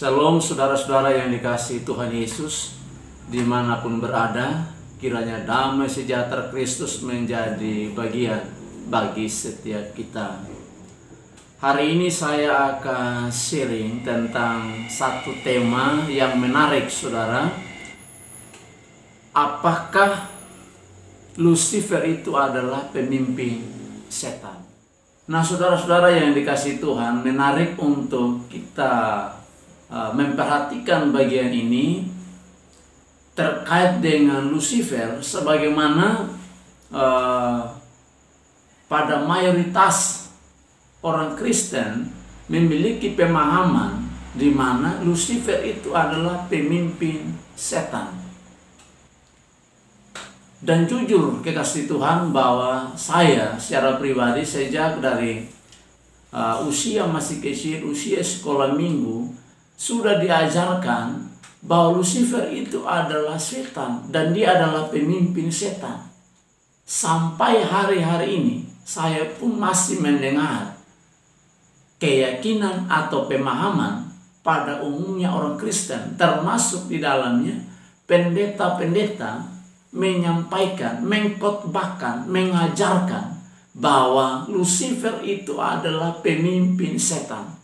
Shalom saudara-saudara yang dikasihi Tuhan Yesus, dimanapun berada, kiranya damai sejahtera Kristus menjadi bagian bagi setiap kita. Hari ini saya akan sharing tentang satu tema yang menarik, saudara. Apakah Lucifer itu adalah pemimpin setan? Nah, saudara-saudara yang dikasihi Tuhan, menarik untuk kita memperhatikan bagian ini terkait dengan Lucifer, sebagaimana pada mayoritas orang Kristen memiliki pemahaman di mana Lucifer itu adalah pemimpin setan. Dan jujur kekasih Tuhan bahwa saya secara pribadi sejak dari usia masih kecil, usia sekolah minggu, sudah diajarkan bahwa Lucifer itu adalah setan dan dia adalah pemimpin setan. Sampai hari-hari ini saya pun masih mendengar keyakinan atau pemahaman pada umumnya orang Kristen, termasuk di dalamnya pendeta-pendeta menyampaikan, mengkhotbahkan, mengajarkan bahwa Lucifer itu adalah pemimpin setan.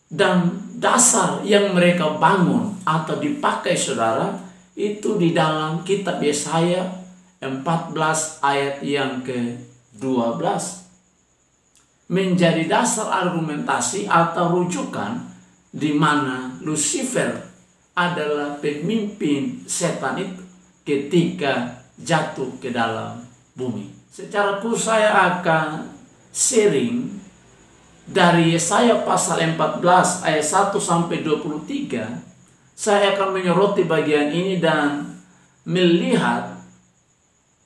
Dan dasar yang mereka bangun atau dipakai, saudara, itu di dalam kitab Yesaya 14 ayat yang ke-12 menjadi dasar argumentasi atau rujukan di mana Lucifer adalah pemimpin setan itu ketika jatuh ke dalam bumi. Secara khusus saya akan sharing dari Yesaya pasal 14 ayat 1 sampai 23. Saya akan menyoroti bagian ini dan melihat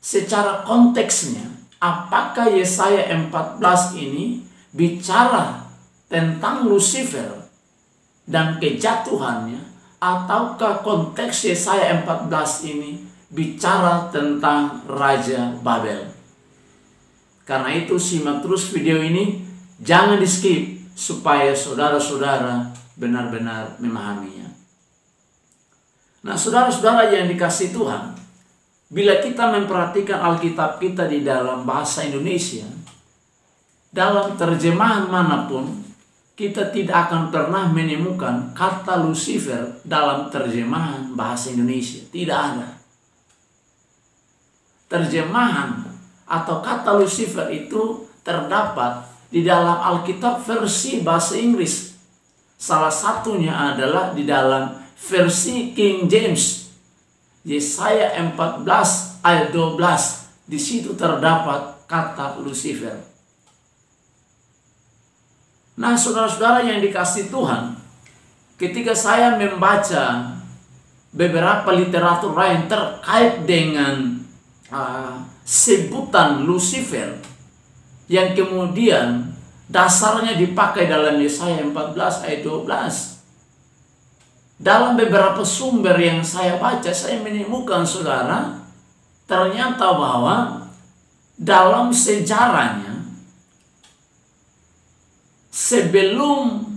secara konteksnya apakah Yesaya 14 ini bicara tentang Lucifer dan kejatuhannya, ataukah konteks Yesaya 14 ini bicara tentang Raja Babel. Karena itu simak terus video ini, jangan di skip supaya saudara-saudara benar-benar memahaminya. Nah, saudara-saudara yang dikasihi Tuhan, bila kita memperhatikan Alkitab kita di dalam bahasa Indonesia, dalam terjemahan manapun kita tidak akan pernah menemukan kata Lucifer dalam terjemahan bahasa Indonesia. Tidak ada. Terjemahan atau kata Lucifer itu terdapat di dalam Alkitab versi bahasa Inggris. Salah satunya adalah di dalam versi King James. Yesaya 14 ayat 12. Di situ terdapat kata Lucifer. Nah, saudara-saudara yang dikasihi Tuhan, ketika saya membaca beberapa literatur lain terkait dengan sebutan Lucifer yang kemudian dasarnya dipakai dalam Yesaya 14 ayat 12. Dalam beberapa sumber yang saya baca, saya menemukan, saudara, ternyata bahwa dalam sejarahnya, sebelum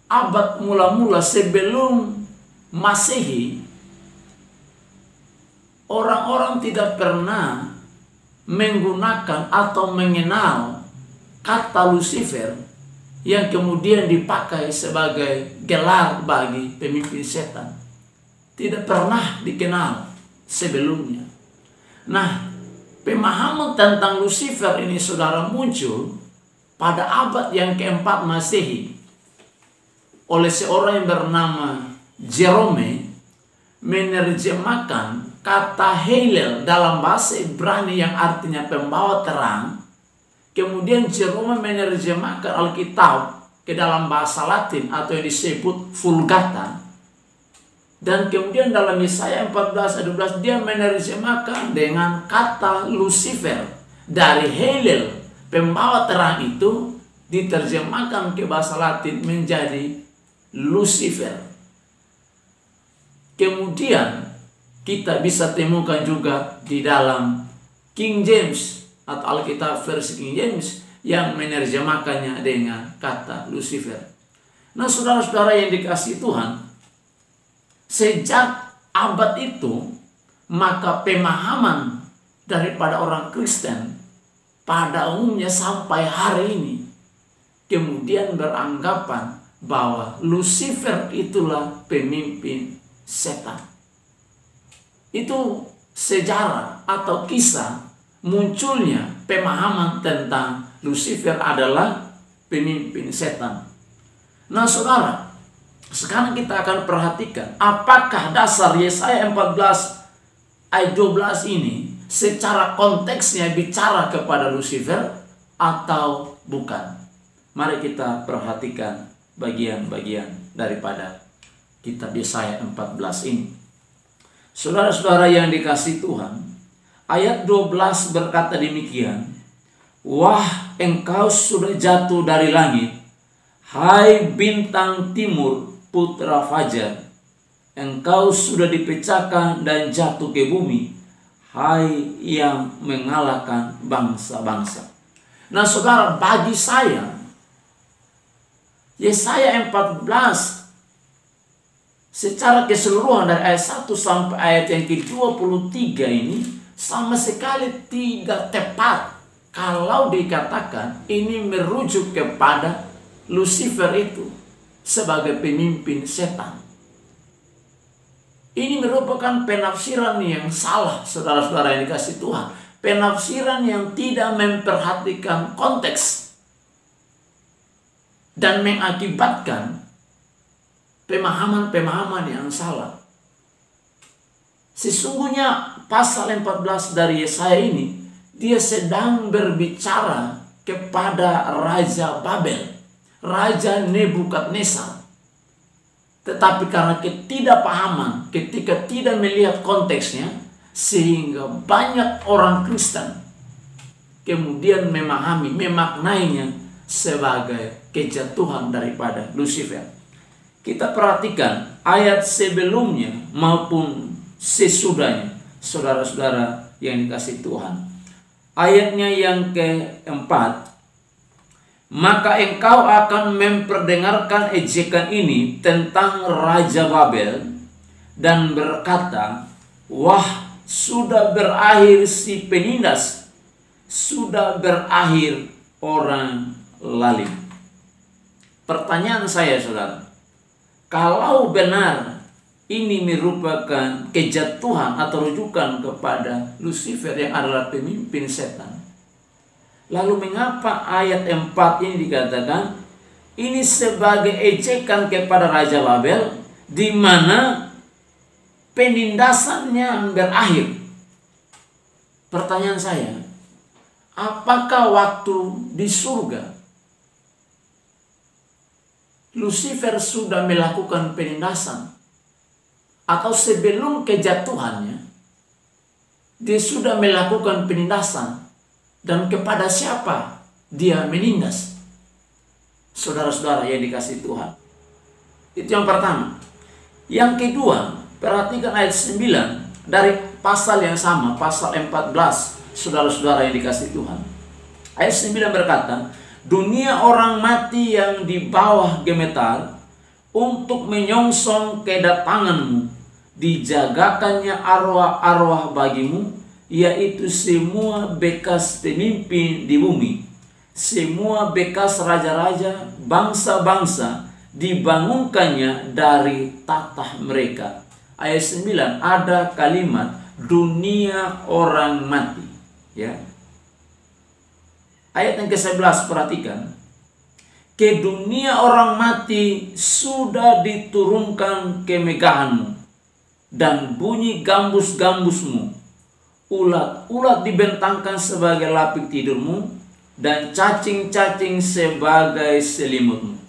abad mula-mula, sebelum Masehi, orang-orang tidak pernah menggunakan atau mengenal kata Lucifer yang kemudian dipakai sebagai gelar bagi pemimpin setan. Tidak pernah dikenal sebelumnya. Nah, pemahaman tentang Lucifer ini, saudara, muncul pada abad yang keempat Masehi oleh seorang yang bernama Jerome, menerjemahkan kata Hillel dalam bahasa Ibrani yang artinya pembawa terang. Kemudian Jerome menerjemahkan Alkitab ke dalam bahasa Latin atau yang disebut Vulgata. Dan kemudian dalam Yesaya 14 ayat 12 dia menerjemahkan dengan kata Lucifer. Dari Hillel, pembawa terang itu, diterjemahkan ke bahasa Latin menjadi Lucifer. Kemudian kita bisa temukan juga di dalam King James atau Alkitab versi King James yang menerjemahkannya dengan kata Lucifer. Nah, saudara-saudara yang dikasihi Tuhan, sejak abad itu, maka pemahaman daripada orang Kristen pada umumnya sampai hari ini kemudian beranggapan bahwa Lucifer itulah pemimpin setan. Itu sejarah atau kisah munculnya pemahaman tentang Lucifer adalah pemimpin setan. Nah, saudara, sekarang kita akan perhatikan apakah dasar Yesaya 14 ayat 12 ini secara konteksnya bicara kepada Lucifer atau bukan. Mari kita perhatikan bagian-bagian daripada kitab Yesaya 14 ini. Saudara-saudara yang dikasihi Tuhan, ayat 12 berkata demikian, "Wah, engkau sudah jatuh dari langit, hai bintang timur, putra fajar. Engkau sudah dipecahkan dan jatuh ke bumi, hai yang mengalahkan bangsa-bangsa." Nah, saudara, bagi saya Yesaya 14 secara keseluruhan dari ayat 1 sampai ayat yang ke-23 ini sama sekali tidak tepat kalau dikatakan ini merujuk kepada Lucifer itu sebagai pemimpin setan. Ini merupakan penafsiran yang salah, saudara-saudara yang dikasihi Tuhan. Penafsiran yang tidak memperhatikan konteks dan mengakibatkan pemahaman-pemahaman yang salah. Sesungguhnya pasal 14 dari Yesaya ini, dia sedang berbicara kepada Raja Babel, Raja Nebukadnezar. Tetapi karena ketidakpahaman, ketika tidak melihat konteksnya, sehingga banyak orang Kristen kemudian memaknainya sebagai kejatuhan daripada Lucifer. Kita perhatikan ayat sebelumnya maupun sesudahnya, saudara-saudara yang dikasihi Tuhan. Ayatnya yang keempat, "Maka engkau akan memperdengarkan ejekan ini tentang Raja Babel dan berkata, wah, sudah berakhir si penindas, sudah berakhir orang lalim." Pertanyaan saya, saudara, kalau benar ini merupakan kejatuhan atau rujukan kepada Lucifer yang adalah pemimpin setan, lalu mengapa ayat 4 ini dikatakan ini sebagai ejekan kepada Raja Babel, di mana penindasannya berakhir? Pertanyaan saya, apakah waktu di surga Lucifer sudah melakukan penindasan, atau sebelum kejatuhannya dia sudah melakukan penindasan, dan kepada siapa dia menindas? Saudara-saudara yang dikasihi Tuhan, itu yang pertama. Yang kedua, perhatikan ayat 9 dari pasal yang sama, pasal 14, saudara-saudara yang dikasihi Tuhan. Ayat 9 berkata, "Dunia orang mati yang di bawah gemetar untuk menyongsong kedatanganmu, dijagakannya arwah-arwah bagimu, yaitu semua bekas pemimpin di bumi, semua bekas raja-raja, bangsa-bangsa, dibangunkannya dari tatah mereka." Ayat 9 ada kalimat dunia orang mati, ya. Ayat yang ke-11 perhatikan, "Ke dunia orang mati sudah diturunkan kemegahanmu, dan bunyi gambus-gambusmu, ulat-ulat dibentangkan sebagai lapik tidurmu, dan cacing-cacing sebagai selimutmu."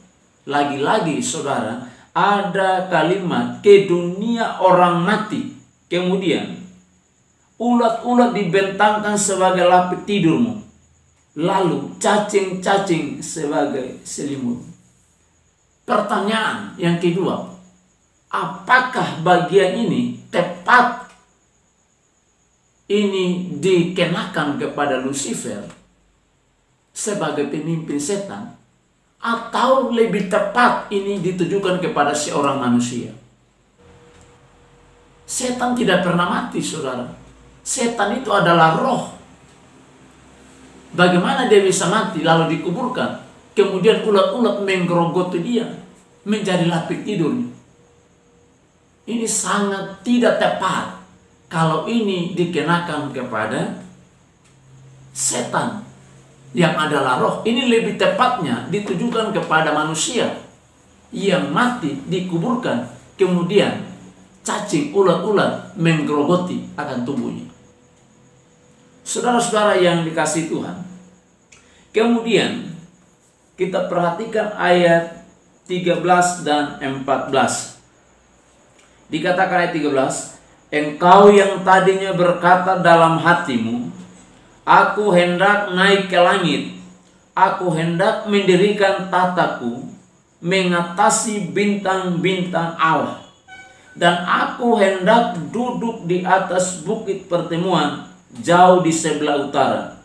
Lagi-lagi, saudara, ada kalimat ke dunia orang mati, kemudian ulat-ulat dibentangkan sebagai lapik tidurmu, lalu cacing-cacing sebagai selimut. Pertanyaan yang kedua, apakah bagian ini tepat ini dikenakan kepada Lucifer sebagai pemimpin setan, Atau lebih tepat ini ditujukan kepada seorang manusia. Setan tidak pernah mati, saudara. Setan itu adalah roh. Bagaimana dia bisa mati lalu dikuburkan? Kemudian ulat-ulat menggerogoti dia menjadi lapik tidurnya. Ini sangat tidak tepat kalau ini dikenakan kepada setan yang adalah roh. Ini lebih tepatnya ditujukan kepada manusia yang mati dikuburkan, kemudian cacing ulat-ulat menggerogoti akan tubuhnya. Saudara-saudara yang dikasihi Tuhan, kemudian kita perhatikan ayat 13 dan 14. Dikatakan ayat 13, engkau yang tadinya berkata dalam hatimu, aku hendak naik ke langit, aku hendak mendirikan tataku, mengatasi bintang-bintang Allah. Dan aku hendak duduk di atas bukit pertemuan jauh di sebelah utara.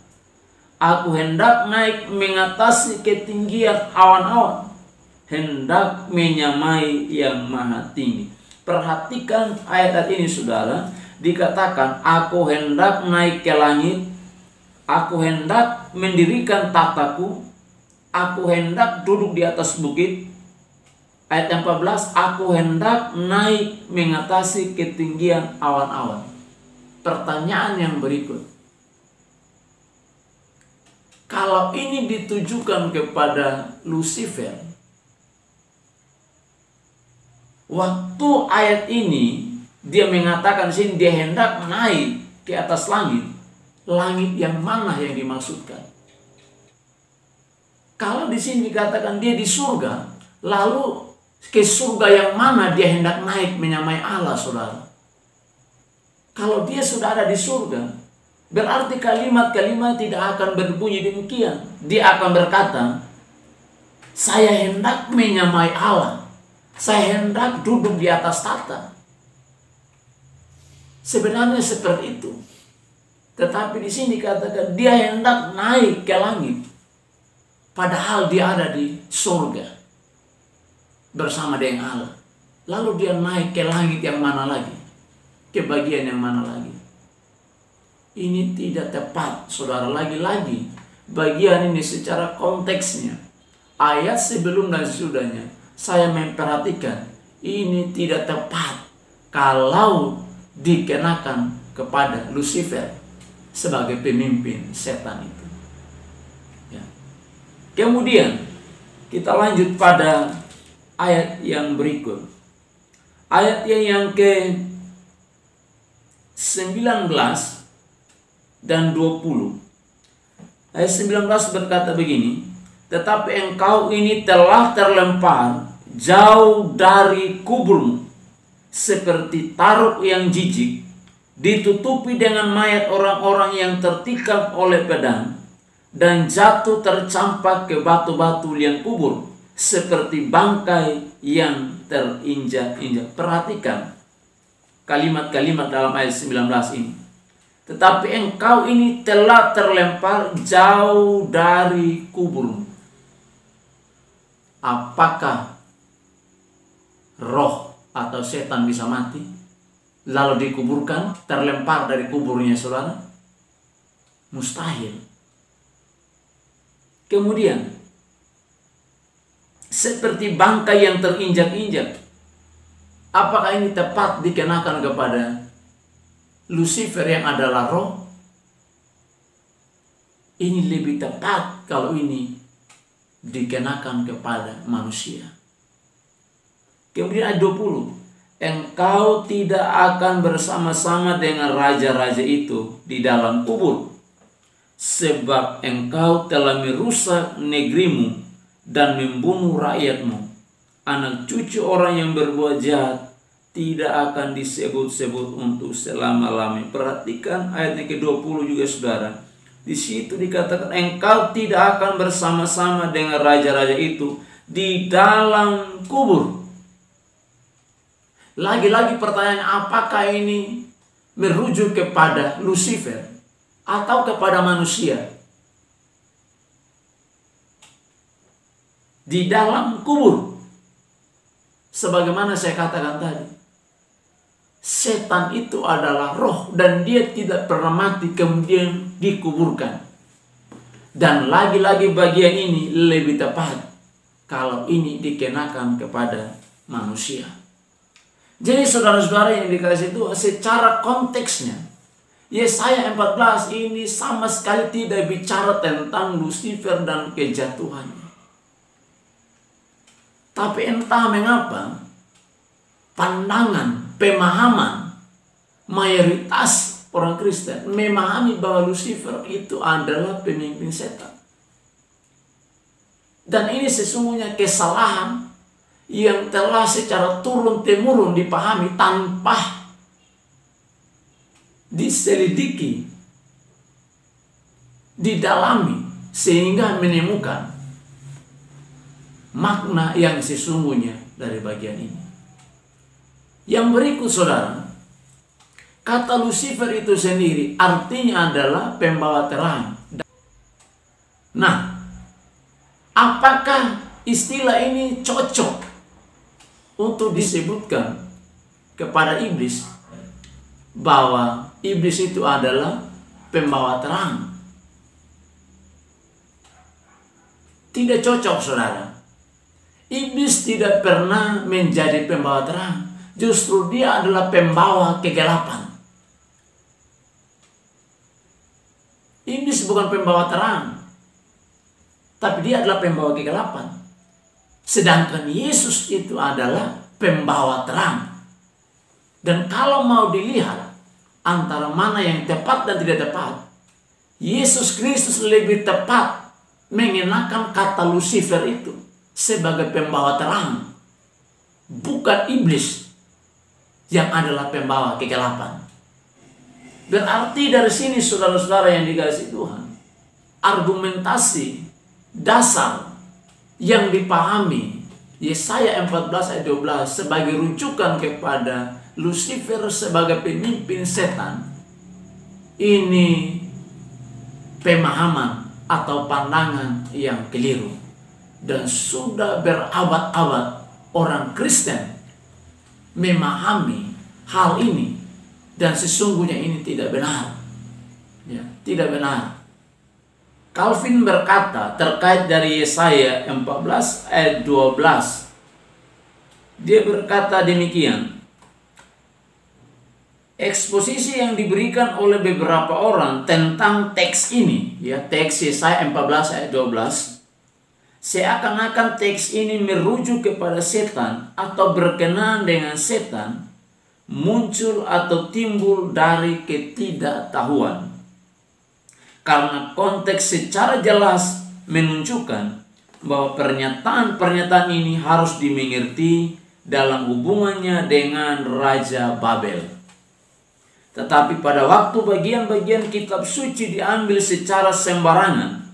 Aku hendak naik mengatasi ketinggian awan-awan, hendak menyamai yang maha tinggi. Perhatikan ayat ini, saudara. Dikatakan aku hendak naik ke langit, aku hendak mendirikan tataku, aku hendak duduk di atas bukit. Ayat 14, aku hendak naik mengatasi ketinggian awan-awan. Pertanyaan yang berikut, kalau ini ditujukan kepada Lucifer, waktu ayat ini dia mengatakan sini dia hendak naik ke atas langit, langit yang mana yang dimaksudkan? Kalau di sini dikatakan dia di surga, lalu ke surga yang mana dia hendak naik menyamai Allah, saudara? Kalau dia sudah ada di surga, berarti kalimat-kalimat tidak akan berbunyi demikian. Dia akan berkata, saya hendak menyamai Allah, saya hendak duduk di atas tahta. Sebenarnya seperti itu. Tetapi di sini dikatakan dia hendak naik ke langit, padahal dia ada di surga bersama dengan Allah. Lalu dia naik ke langit yang mana lagi? Ke bagian yang mana lagi? Ini tidak tepat, saudara. Lagi-lagi bagian ini secara konteksnya, ayat sebelum dan sesudahnya, saya memperhatikan ini tidak tepat kalau dikenakan kepada Lucifer sebagai pemimpin setan itu. Ya. Kemudian kita lanjut pada ayat yang berikut. Ayat yang ke-19 dan 20. Ayat 19 berkata begini, tetapi engkau ini telah terlempar jauh dari kuburmu, seperti taruk yang jijik, ditutupi dengan mayat orang-orang yang tertikam oleh pedang, dan jatuh tercampak ke batu-batu liang kubur, seperti bangkai yang terinjak-injak. Perhatikan kalimat-kalimat dalam ayat 19 ini. Tetapi engkau ini telah terlempar jauh dari kuburmu. Apakah roh atau setan bisa mati lalu dikuburkan, terlempar dari kuburnya, saudara? Mustahil. Kemudian seperti bangkai yang terinjak-injak. Apakah ini tepat dikenakan kepada Lucifer yang adalah roh? Ini lebih tepat kalau ini dikenakan kepada manusia. Kemudian ayat 20. Engkau tidak akan bersama-sama dengan raja-raja itu di dalam kubur, sebab engkau telah merusak negerimu dan membunuh rakyatmu. Anak cucu orang yang berbuat jahat tidak akan disebut-sebut untuk selama-lamanya. Perhatikan ayatnya ke-20 juga, saudara. Di situ dikatakan engkau tidak akan bersama-sama dengan raja-raja itu di dalam kubur. Lagi-lagi pertanyaan, apakah ini merujuk kepada Lucifer atau kepada manusia? di dalam kubur. Sebagaimana saya katakan tadi, setan itu adalah roh dan dia tidak pernah mati kemudian dikuburkan. Dan lagi-lagi bagian ini lebih tepat kalau ini dikenakan kepada manusia. Jadi saudara-saudara yang dikasih Tuhan, secara konteksnya Yesaya 14 ini sama sekali tidak bicara tentang Lucifer dan kejatuhannya. Tapi entah mengapa pandangan, pemahaman mayoritas orang Kristen memahami bahwa Lucifer itu adalah pemimpin setan. Dan ini sesungguhnya kesalahan yang telah secara turun-temurun dipahami tanpa diselidiki, didalami, sehingga menemukan makna yang sesungguhnya dari bagian ini. Yang berikut saudara, kata Lucifer itu sendiri artinya adalah pembawa terang. Nah, apakah istilah ini cocok untuk disebutkan kepada iblis bahwa iblis itu adalah pembawa terang? Tidak cocok saudara. Iblis tidak pernah menjadi pembawa terang. Justru dia adalah pembawa kegelapan. Iblis bukan pembawa terang, tapi dia adalah pembawa kegelapan. Sedangkan Yesus itu adalah pembawa terang. Dan kalau mau dilihat antara mana yang tepat dan tidak tepat, Yesus Kristus lebih tepat mengenakan kata Lucifer itu sebagai pembawa terang, bukan iblis yang adalah pembawa kegelapan. Berarti dari sini saudara-saudara yang dikasihi Tuhan, argumentasi dasar yang dipahami Yesaya 14 ayat 12 sebagai rujukan kepada Lucifer sebagai pemimpin setan, ini pemahaman atau pandangan yang keliru. Dan sudah berabad-abad orang Kristen memahami hal ini, dan sesungguhnya ini tidak benar. Ya, tidak benar. Calvin berkata terkait dari Yesaya 14 ayat 12. Dia berkata demikian. Eksposisi yang diberikan oleh beberapa orang tentang teks ini, ya, teks Yesaya 14 ayat 12, seakan-akan teks ini merujuk kepada setan atau berkenaan dengan setan, muncul atau timbul dari ketidaktahuan. Karena konteks secara jelas menunjukkan bahwa pernyataan-pernyataan ini harus dimengerti dalam hubungannya dengan Raja Babel. Tetapi pada waktu bagian-bagian kitab suci diambil secara sembarangan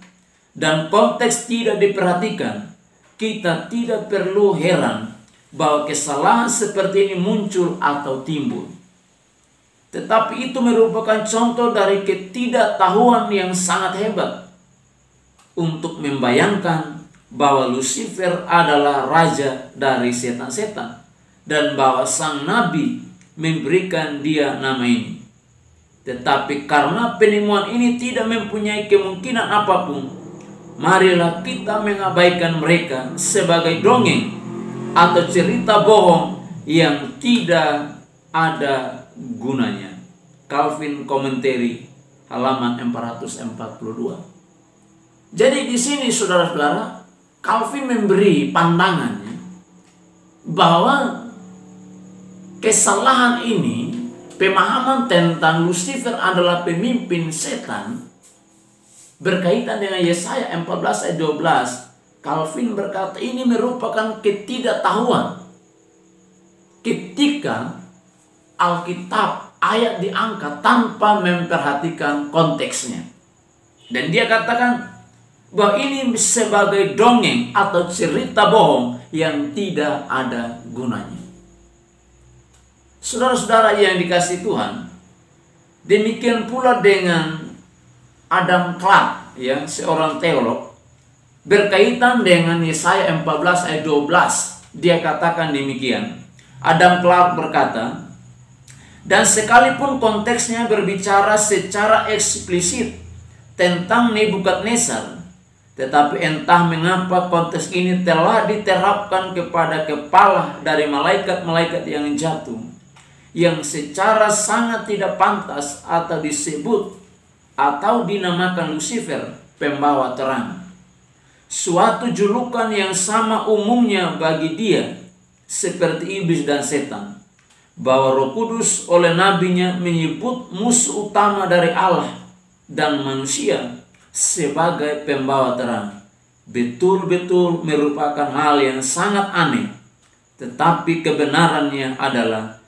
dan konteks tidak diperhatikan, kita tidak perlu heran bahwa kesalahan seperti ini muncul atau timbul. Tetapi itu merupakan contoh dari ketidaktahuan yang sangat hebat untuk membayangkan bahwa Lucifer adalah raja dari setan-setan dan bahwa sang nabi memberikan dia nama ini. Tetapi karena penemuan ini tidak mempunyai kemungkinan apapun, marilah kita mengabaikan mereka sebagai dongeng atau cerita bohong yang tidak ada gunanya. Calvin Commentary halaman 442. Jadi di sini saudara-saudara, Calvin memberi pandangannya bahwa kesalahan ini, pemahaman tentang Lucifer adalah pemimpin setan, berkaitan dengan Yesaya 14 ayat 12. Calvin berkata ini merupakan ketidaktahuan ketika Alkitab ayat diangkat tanpa memperhatikan konteksnya. Dan dia katakan bahwa ini sebagai dongeng atau cerita bohong yang tidak ada gunanya. Saudara-saudara yang dikasihi Tuhan, demikian pula dengan Adam Clarke, ya, seorang teolog. Berkaitan dengan Yesaya 14 ayat 12, dia katakan demikian. Adam Clark berkata, dan sekalipun konteksnya berbicara secara eksplisit tentang Nebukadnezar, tetapi entah mengapa konteks ini telah diterapkan kepada kepala dari malaikat-malaikat yang jatuh, yang secara sangat tidak pantas atau disebut atau dinamakan Lucifer, pembawa terang. Suatu julukan yang sama umumnya bagi dia seperti iblis dan setan, bahwa Roh Kudus oleh nabinya menyebut musuh utama dari Allah dan manusia sebagai pembawa terang, betul-betul merupakan hal yang sangat aneh. Tetapi kebenarannya adalah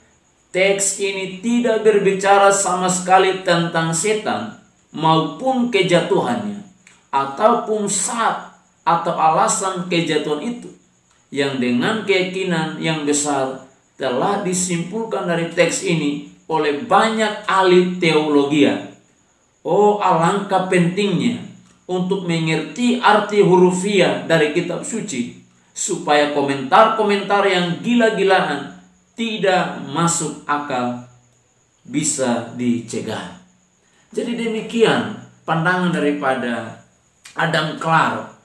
teks ini tidak berbicara sama sekali tentang setan maupun kejatuhannya, ataupun saat atau alasan kejatuhan itu, yang dengan keyakinan yang besar telah disimpulkan dari teks ini oleh banyak ahli teologi. Oh, alangkah pentingnya untuk mengerti arti hurufiah dari kitab suci, supaya komentar-komentar yang gila-gilaan tidak masuk akal bisa dicegah. Jadi demikian pandangan daripada Adam Clark,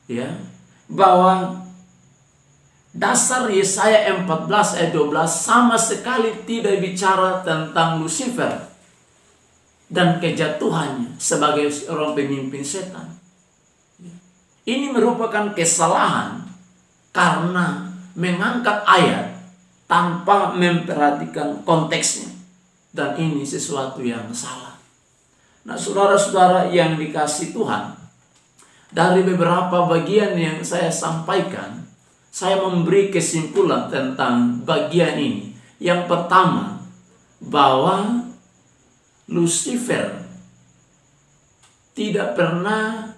ya, bahwa dasar Yesaya 14 ayat 12 sama sekali tidak bicara tentang Lucifer dan kejatuhannya sebagai orang pemimpin setan. Ini merupakan kesalahan karena mengangkat ayat tanpa memperhatikan konteksnya, dan ini sesuatu yang salah. Nah, saudara-saudara yang dikasihi Tuhan, dari beberapa bagian yang saya sampaikan, saya memberi kesimpulan tentang bagian ini. Yang pertama, bahwa Lucifer tidak pernah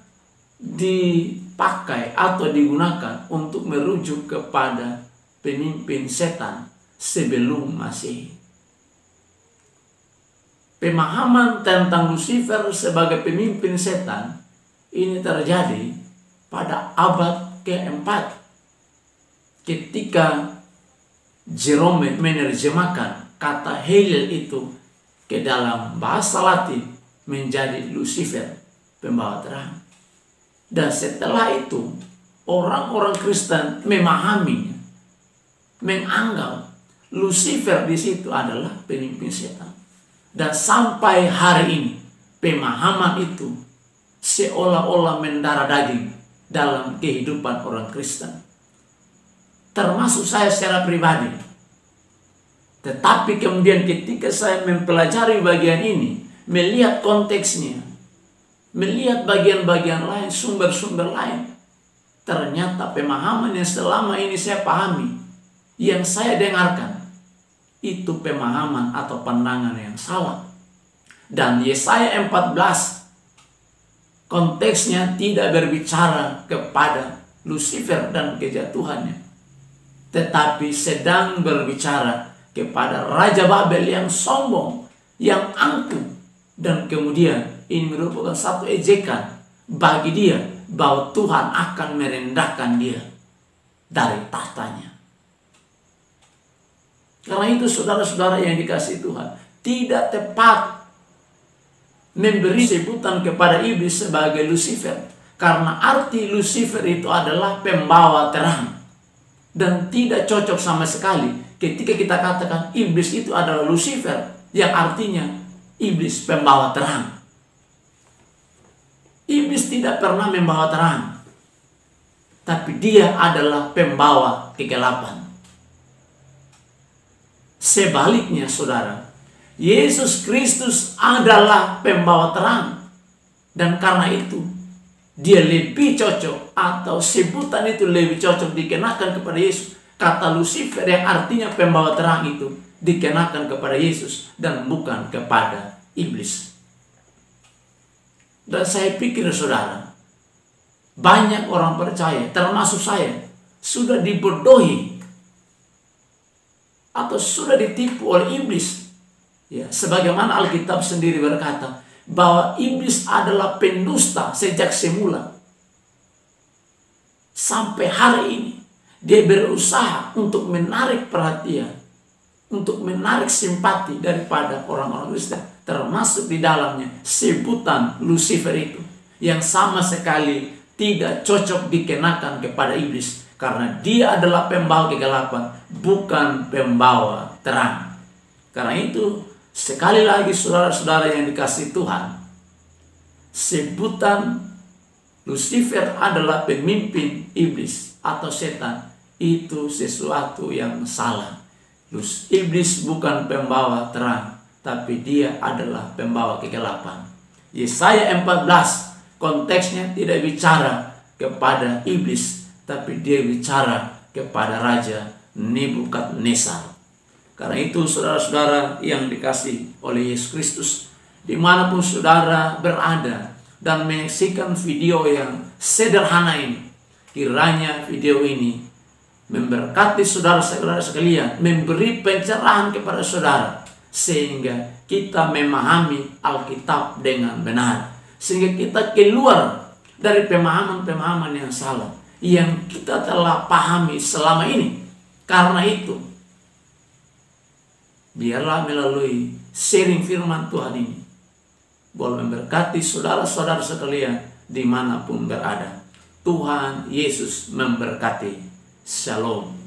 dipakai atau digunakan untuk merujuk kepada pemimpin setan sebelum Masehi. Pemahaman tentang Lucifer sebagai pemimpin setan ini terjadi pada abad keempat, ketika Jerome menerjemahkan kata Heliel itu ke dalam bahasa Latin menjadi Lucifer, pembawa terang. Dan setelah itu orang-orang Kristen memahaminya, menganggap Lucifer di situ adalah pemimpin setan. Dan sampai hari ini pemahaman itu seolah-olah mendarah daging dalam kehidupan orang Kristen, termasuk saya secara pribadi. Tetapi kemudian ketika saya mempelajari bagian ini, melihat konteksnya, melihat bagian-bagian lain, sumber-sumber lain, ternyata pemahaman yang selama ini saya pahami, yang saya dengarkan, itu pemahaman atau pandangan yang salah. Dan Yesaya 14 konteksnya tidak berbicara kepada Lucifer dan kejatuhannya, tetapi sedang berbicara kepada Raja Babel yang sombong, yang angkuh, dan kemudian ini merupakan satu ejekan bagi dia bahwa Tuhan akan merendahkan dia dari tahtanya. Karena itu saudara-saudara yang dikasihi Tuhan, tidak tepat memberi sebutan kepada iblis sebagai Lucifer, karena arti Lucifer itu adalah pembawa terang, dan tidak cocok sama sekali ketika kita katakan iblis itu adalah Lucifer, yang artinya iblis pembawa terang. Iblis tidak pernah membawa terang, tapi dia adalah pembawa kegelapan. Sebaliknya saudara, Yesus Kristus adalah pembawa terang, dan karena itu dia lebih cocok, atau sebutan itu lebih cocok dikenakan kepada Yesus. Kata Lucifer yang artinya pembawa terang itu dikenakan kepada Yesus dan bukan kepada iblis. Dan saya pikir saudara, banyak orang percaya, termasuk saya, sudah dibodohi atau sudah ditipu oleh iblis. Ya, sebagaimana Alkitab sendiri berkata bahwa iblis adalah pendusta sejak semula. sampai hari ini dia berusaha untuk menarik perhatian, untuk menarik simpati daripada orang-orang Kristen, termasuk di dalamnya sebutan Lucifer itu yang sama sekali tidak cocok dikenakan kepada iblis, karena dia adalah pembawa kegelapan, bukan pembawa terang. Karena itu, sekali lagi saudara-saudara yang dikasihi Tuhan, sebutan Lucifer adalah pemimpin iblis atau setan, itu sesuatu yang salah. Iblis bukan pembawa terang, tapi dia adalah pembawa kegelapan. Yesaya 14 konteksnya tidak bicara kepada iblis, tapi dia bicara kepada Raja Nebukadnezar. Karena itu saudara-saudara yang dikasihi oleh Yesus Kristus, dimanapun saudara berada dan menyaksikan video yang sederhana ini, kiranya video ini memberkati saudara-saudara sekalian, memberi pencerahan kepada saudara, sehingga kita memahami Alkitab dengan benar, sehingga kita keluar dari pemahaman-pemahaman yang salah yang kita telah pahami selama ini. Karena itu, biarlah melalui sharing firman Tuhan ini boleh memberkati saudara-saudara sekalian dimanapun berada. Tuhan Yesus memberkati. Shalom.